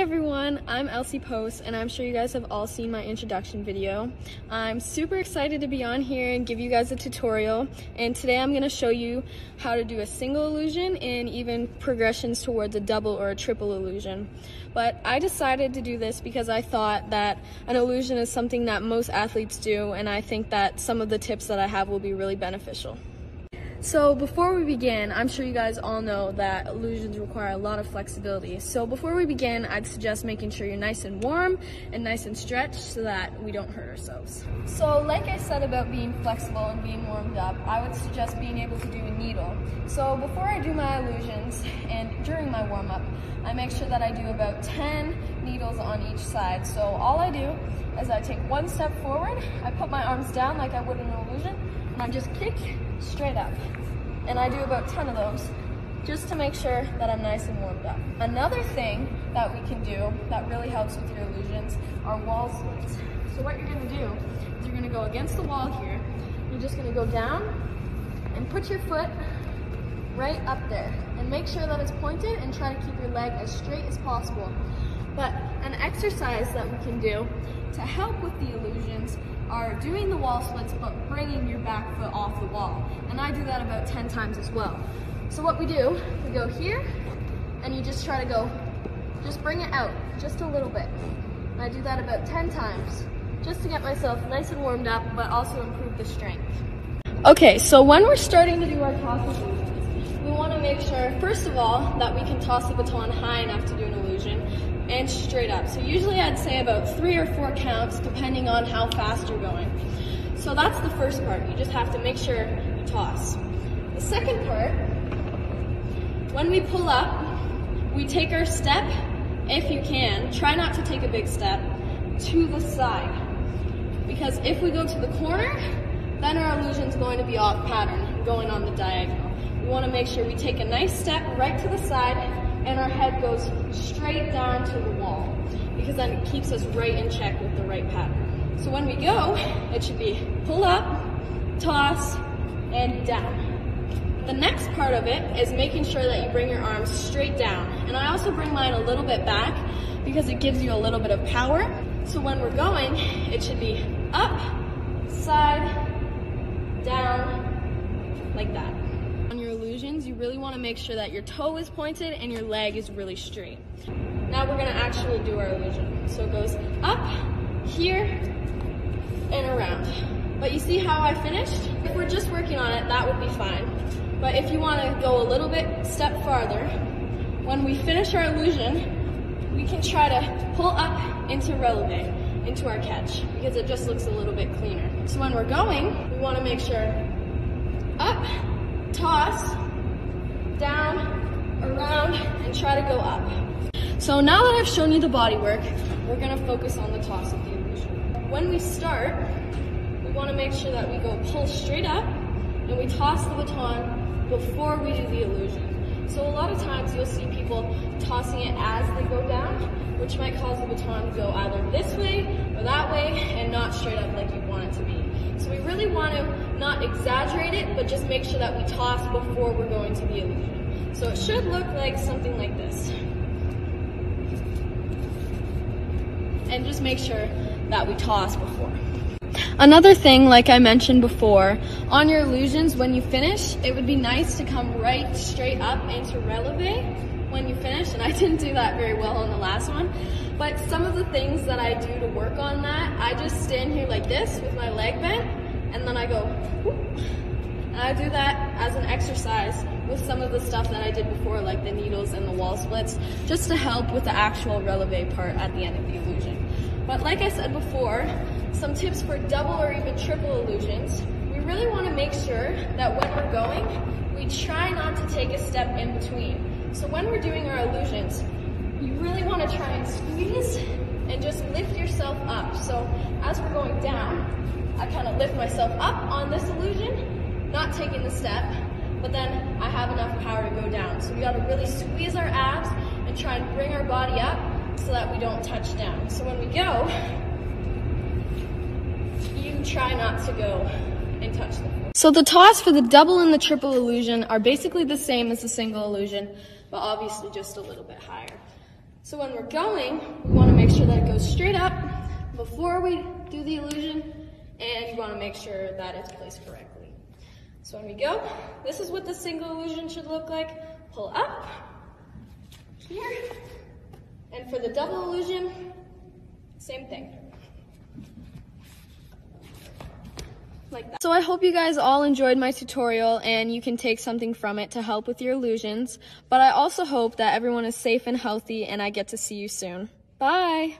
Hey everyone, I'm Elsie Post, and I'm sure you guys have all seen my introduction video. I'm super excited to be on here and give you guys a tutorial, and today I'm going to show you how to do a single illusion and even progressions towards a double or a triple illusion. But I decided to do this because I thought that an illusion is something that most athletes do, and I think that some of the tips that I have will be really beneficial. So before we begin, I'm sure you guys all know that illusions require a lot of flexibility. So before we begin, I'd suggest making sure you're nice and warm and nice and stretched so that we don't hurt ourselves. So like I said about being flexible and being warmed up, I would suggest being able to do a needle. So before I do my illusions and during my warm-up, I make sure that I do about 10 needles on each side. So all I do is I take one step forward, I put my arms down like I would in an illusion, and I just kick straight up. And I do about 10 of those just to make sure that I'm nice and warmed up. Another thing that we can do that really helps with your illusions are wall splits. So what you're going to do is you're going to go against the wall here. You're just going to go down and put your foot right up there and make sure that it's pointed and try to keep your leg as straight as possible. But an exercise that we can do to help with the illusions are doing the wall splits but bringing your back foot off the wall. And I do that about 10 times as well. So what we do, we go here and you just try to go, just bring it out just a little bit. And I do that about 10 times just to get myself nice and warmed up but also improve the strength. Okay, so when we're starting to do our toss illusions, we want to make sure, first of all, that we can toss the baton high enough to do an illusion and straight up. So usually I'd say about 3 or 4 counts depending on how fast you're going. So that's the first part. You just have to make sure you toss. The second part, when we pull up, we take our step, if you can, try not to take a big step, to the side. Because if we go to the corner, then our illusion's going to be off pattern, going on the diagonal. We want to make sure we take a nice step right to the side and our head goes straight down to the wall, because then it keeps us right in check with the right pattern. So when we go, it should be pull up, toss, and down. The next part of it is making sure that you bring your arms straight down. And I also bring mine a little bit back because it gives you a little bit of power. So when we're going, it should be up, side, down, like that. On your illusions, you really want to make sure that your toe is pointed and your leg is really straight. Now we're going to actually do our illusion. So it goes up, here, and around. But you see how I finished? If we're just working on it, that would be fine. But if you want to go a little bit step farther, when we finish our illusion, we can try to pull up into releve, into our catch, because it just looks a little bit cleaner. So when we're going, we want to make sure up, toss, down, around, and try to go up. So now that I've shown you the body work, we're going to focus on the toss of the illusion. When we start, we want to make sure that we go pull straight up and we toss the baton before we do the illusion. So a lot of times you'll see people tossing it as they go down, which might cause the baton to go either this way or that way and not straight up like you want it to be. So we really want to not exaggerate it, but just make sure that we toss before we're going to the illusion. So it should look like something like this. And just make sure that we toss before. Another thing, like I mentioned before, on your illusions, when you finish, it would be nice to come right straight up into releve when you finish, and I didn't do that very well on the last one. But some of the things that I do to work on that, I just stand here like this with my leg bent, and then I go, whoop. And I do that as an exercise with some of the stuff that I did before, like the needles and the wall splits, just to help with the actual releve part at the end of the illusion. But like I said before, some tips for double or even triple illusions, we really want to make sure that when we're going, we try not to take a step in between. So when we're doing our illusions, you really want to try and squeeze and just lift yourself up. So as we're going down, I kind of lift myself up on this illusion, not taking the step, but then I have enough power to go down. So we got to really squeeze our abs and try and bring our body up so that we don't touch down. So when we go, you try not to go and touch the floor. So the toss for the double and the triple illusion are basically the same as the single illusion, but obviously just a little bit higher. So when we're going, we want to make sure that it goes straight up before we do the illusion, and you want to make sure that it's placed correctly. So when we go, this is what the single illusion should look like. Pull up, here, and for the double illusion, same thing. Like that. So I hope you guys all enjoyed my tutorial and you can take something from it to help with your illusions, but I also hope that everyone is safe and healthy and I get to see you soon. Bye!